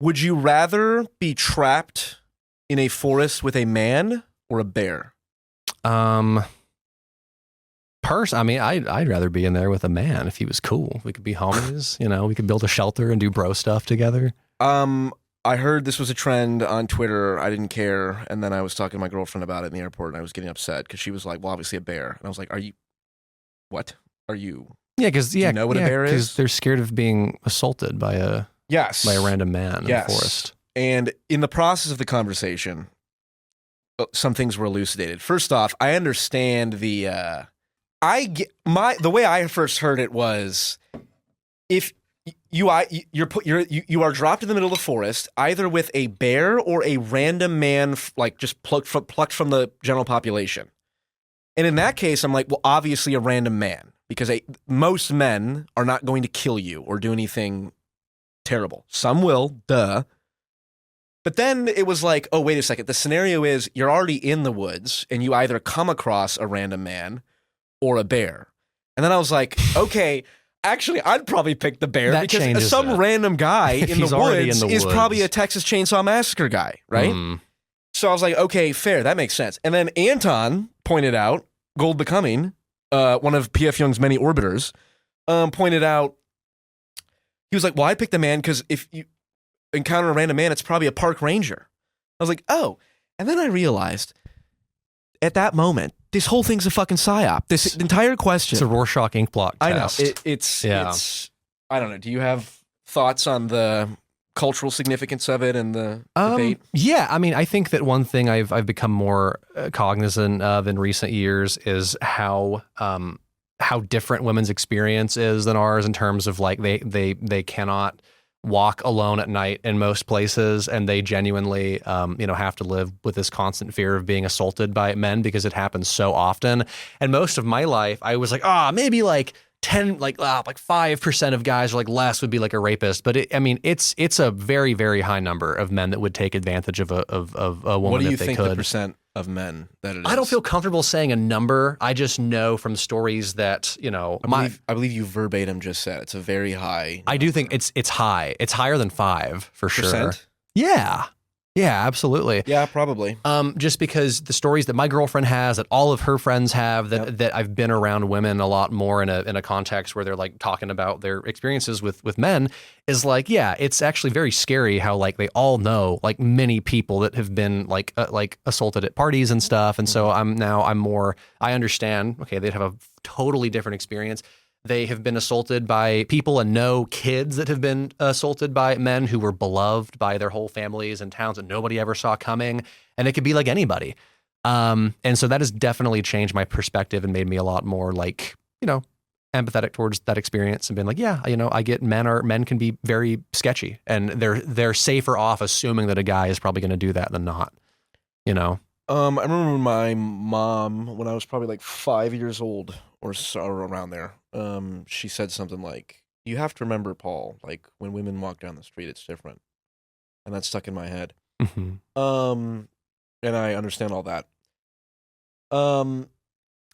Would you rather be trapped in a forest with a man or a bear? I mean, I'd rather be in there with a man if he was cool. We could be homies, we could build a shelter and do bro stuff together. I heard this was a trend on Twitter. I didn't care. And then I was talking to my girlfriend about it in the airport, and I was getting upset because she was like, well, obviously a bear. And I was like, what? Are you? Yeah, because do you know what a bear is? Because they're scared of being assaulted by a random man in the forest. And in the process of the conversation, some things were elucidated. First off, I understand the way I first heard it was if you are dropped in the middle of the forest, either with a bear or a random man, like just plucked from the general population. And in that case, I'm like, well, obviously a random man, because most men are not going to kill you or do anything terrible. Some will, duh. But then it was like, oh, wait a second. The scenario is you're already in the woods and you either come across a random man or a bear. And then I was like, okay, actually, I'd probably pick the bear because some random guy in the woods is probably a Texas Chainsaw Massacre guy, right? So I was like, okay, fair. That makes sense. And then Anton pointed out, Gold Becoming, one of P.F. Young's many orbiters, pointed out, he was like, well, I picked the man because if you encounter a random man, it's probably a park ranger. I was like, oh. And then I realized at that moment, this whole thing's a fucking psy-op. This entire question. It's a Rorschach ink blot test. I know. It's I don't know. Do you have thoughts on the cultural significance of it and the debate? Yeah. I mean, I think that one thing I've become more cognizant of in recent years is how different women's experience is than ours in terms of like they cannot walk alone at night in most places, and they genuinely have to live with this constant fear of being assaulted by men because it happens so often. And most of my life I was like, maybe like 5% of guys or like less would be like a rapist, but it's a very, very high number of men that would take advantage of a woman. What do you if they think could. The percent of men that it is? I don't feel comfortable saying a number. I just know from stories that I believe you verbatim just said it's a very high. I do think it's high. It's higher than 5 for sure. Percent? Yeah, absolutely. Yeah, probably. Just because the stories that my girlfriend has, that all of her friends have, that I've been around women a lot more in a context where they're like talking about their experiences with men, is like, yeah, it's actually very scary how like they all know like many people that have been like assaulted at parties and stuff. And so I understand, okay, they'd have a totally different experience. They have been assaulted by people and know kids that have been assaulted by men who were beloved by their whole families and towns that nobody ever saw coming. And it could be like anybody. And so that has definitely changed my perspective and made me a lot more like, empathetic towards that experience and being like, yeah, I get men can be very sketchy, and they're safer off assuming that a guy is probably going to do that than not, I remember my mom, when I was probably like 5 years old or so, around there, she said something like, you have to remember, Paul, like when women walk down the street, it's different. And that stuck in my head. Mm-hmm. And I understand all that.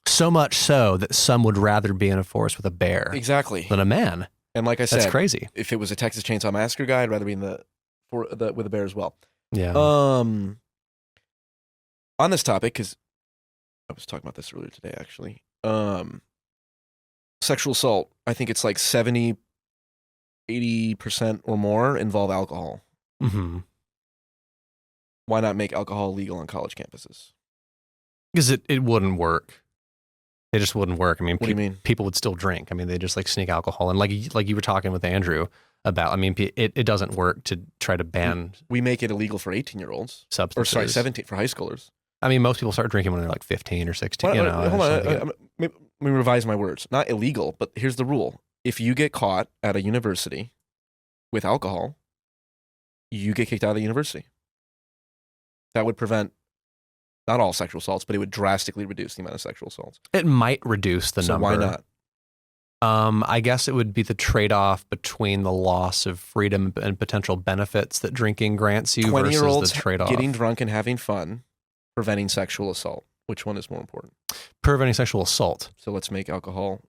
So much so that some would rather be in a forest with a bear than a man. And like I said, that's crazy. If it was a Texas Chainsaw Massacre guy, I'd rather be with a bear as well. Yeah. On this topic, because I was talking about this earlier today, actually. Sexual assault, I think it's like 70, 80% or more involve alcohol. Mm-hmm. Why not make alcohol legal on college campuses? Because it wouldn't work. It just wouldn't work. I mean, what do you mean? People would still drink. I mean, they just like sneak alcohol. And like you were talking with Andrew about, I mean, it doesn't work to try to ban. We make it illegal for 18-year-olds. Substances. Or sorry, 17 for high schoolers. I mean, most people start drinking when they're like 15 or 16. Hold on. Let me revise my words. Not illegal, but here's the rule. If you get caught at a university with alcohol, you get kicked out of the university. That would prevent not all sexual assaults, but it would drastically reduce the amount of sexual assaults. It might reduce the number. So why not? I guess it would be the trade-off between the loss of freedom and potential benefits that drinking grants you versus the trade-off. Getting drunk and having fun, preventing sexual assault. Which one is more important? Preventing sexual assault. So let's make alcohol.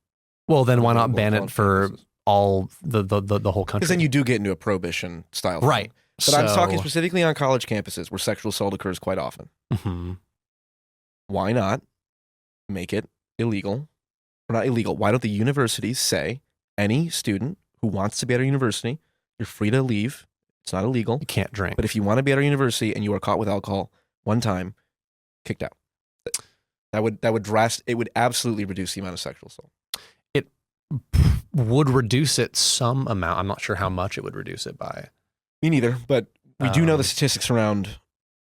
Well, then why not ban it for all the whole country? Because then you do get into a prohibition style. Right. But I'm talking specifically on college campuses where sexual assault occurs quite often. Mm-hmm. Why not make it illegal? Or not illegal. Why don't the universities say any student who wants to be at our university, you're free to leave. It's not illegal. You can't drink. But if you want to be at our university and you are caught with alcohol one time, kicked out. It would absolutely reduce the amount of sexual assault. It would reduce it some amount. I'm not sure how much it would reduce it by. Me neither, but we do know the statistics around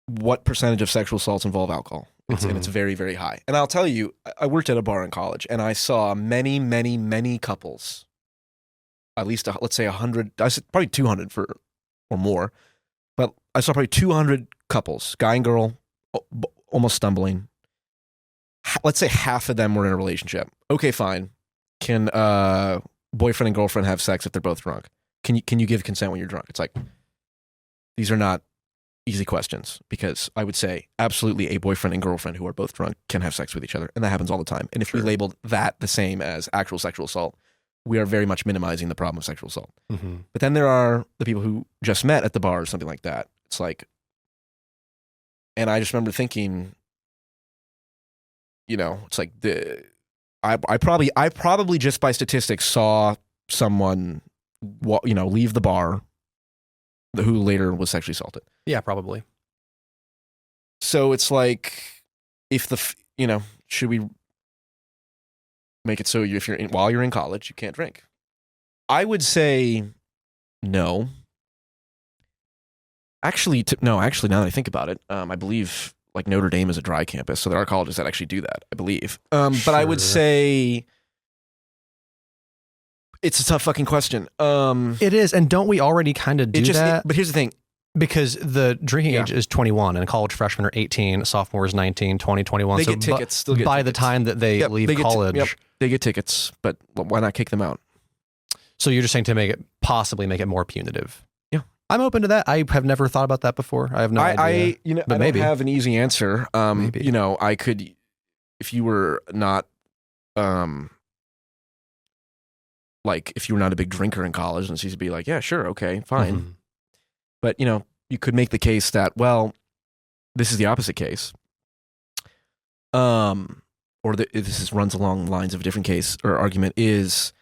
what percentage of sexual assaults involve alcohol. And it's very, very high. And I'll tell you, I worked at a bar in college and I saw many, many, many couples, at least, let's say 100, I said probably 200 or more, but I saw probably 200 couples, guy and girl, almost stumbling. Let's say half of them were in a relationship. Okay, fine. Can boyfriend and girlfriend have sex if they're both drunk? Can you give consent when you're drunk? It's like, these are not easy questions, because I would say absolutely a boyfriend and girlfriend who are both drunk can have sex with each other, and that happens all the time. And if we labeled that the same as actual sexual assault, we are very much minimizing the problem of sexual assault. Mm-hmm. But then there are the people who just met at the bar or something like that. It's like, and I just remember thinking, it's like I probably just by statistics saw someone, leave the bar who later was sexually assaulted. Yeah, probably. So it's like, should we make it so while you're in college, you can't drink? I would say no. Actually, now that I think about it, I believe like Notre Dame is a dry campus, so there are colleges that actually do that, I believe. But I would say it's a tough fucking question. It is, and don't we already kind of do that? But here's the thing. Because the drinking age is 21, and college freshmen are 18, sophomores 19, 20, 21. They get tickets. Still get by tickets. The time that they leave college. They get tickets, but why not kick them out? So you're just saying to possibly make it more punitive. Yeah. I'm open to that. I have never thought about that before. I have no idea. I don't have an easy answer. Maybe. I could, if you were not, if you were not a big drinker in college, and so you'd be like, yeah, sure, okay, fine. Mm-hmm. But, you could make the case that, well, this is the opposite case. This runs along lines of a different case or argument is,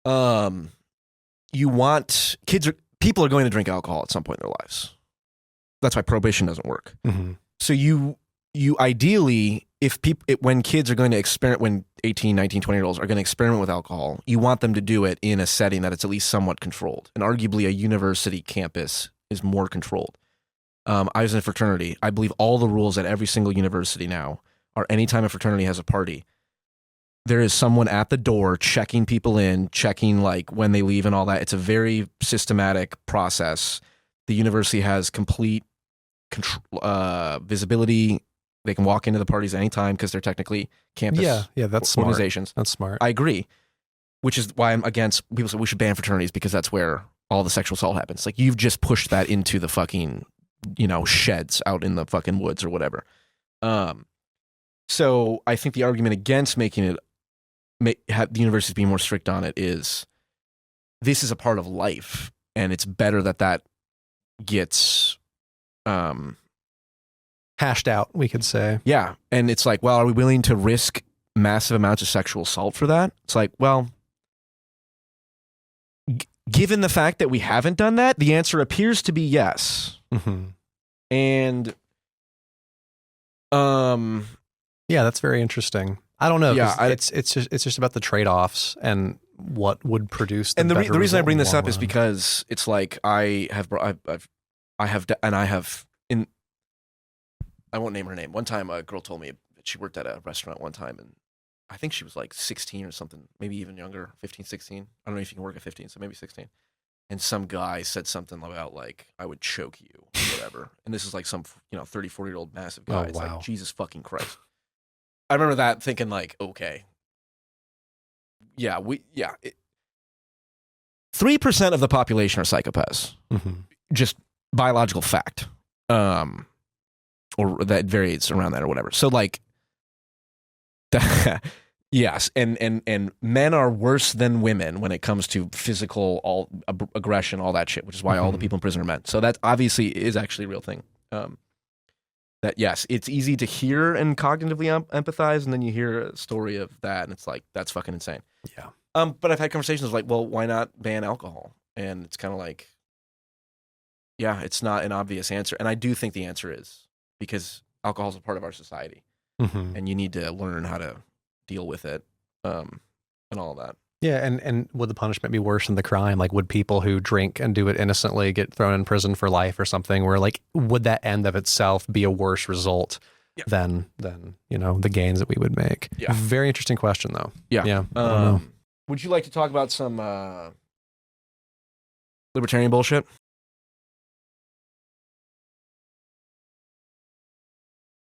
people are going to drink alcohol at some point in their lives. That's why prohibition doesn't work. Mm-hmm. So you ideally, when kids are going to experiment, when 18, 19, 20-year-olds are going to experiment with alcohol, you want them to do it in a setting that it's at least somewhat controlled. And arguably a university campus is more controlled. I was in a fraternity. I believe all the rules at every single university now are anytime a fraternity has a party, there is someone at the door checking people in, checking like when they leave and all that. It's a very systematic process. The university has complete visibility. They can walk into the parties anytime because they're technically campus that's organizations. Smart. That's smart. I agree, which is why I'm against people say we should ban fraternities because that's where all the sexual assault happens. Like you've just pushed that into the fucking, sheds out in the fucking woods or whatever. So I think the argument against making it, have the universities being more strict on it is this is a part of life and it's better that gets, hashed out, we could say. Yeah. And it's like, well, are we willing to risk massive amounts of sexual assault for that? It's like, well, given the fact that we haven't done that, the answer appears to be yes. Mm-hmm. And, yeah, that's very interesting. I don't know. Yeah, it's just about the traidoffs and what would produce. And the reason I bring this up is because it's like I won't name her name. One time a girl told me that she worked at a restaurant one time, and I think she was like 16 or something, maybe even younger, 15, 16. I don't know if you can work at 15, so maybe 16. And some guy said something about like, I would choke you or whatever. And this is like some, 30, 40-year-old massive guy. Oh, It's wow. like, Jesus fucking Christ. I remember that thinking like, okay. 3% of the population are psychopaths. Mm-hmm. Just biological fact. Or that varies around that or whatever. So like, Yes, and men are worse than women when it comes to physical aggression, all that shit, which is why all the people in prison are men. So that obviously is actually a real thing. That yes, it's easy to hear and cognitively empathize, and then you hear a story of that, and it's like, that's fucking insane. Yeah. But I've had conversations like, well, why not ban alcohol? And it's kind of like, yeah, it's not an obvious answer. And I do think the answer is because alcohol is a part of our society, and you need to learn how to deal with it, and all that. Yeah, and would the punishment be worse than the crime? Like, would people who drink and do it innocently get thrown in prison for life or something? Where, like, would that end of itself be a worse result than the gains that we would make? Yeah. Very interesting question, though. Yeah. Yeah. I don't know. Would you like to talk about some libertarian bullshit?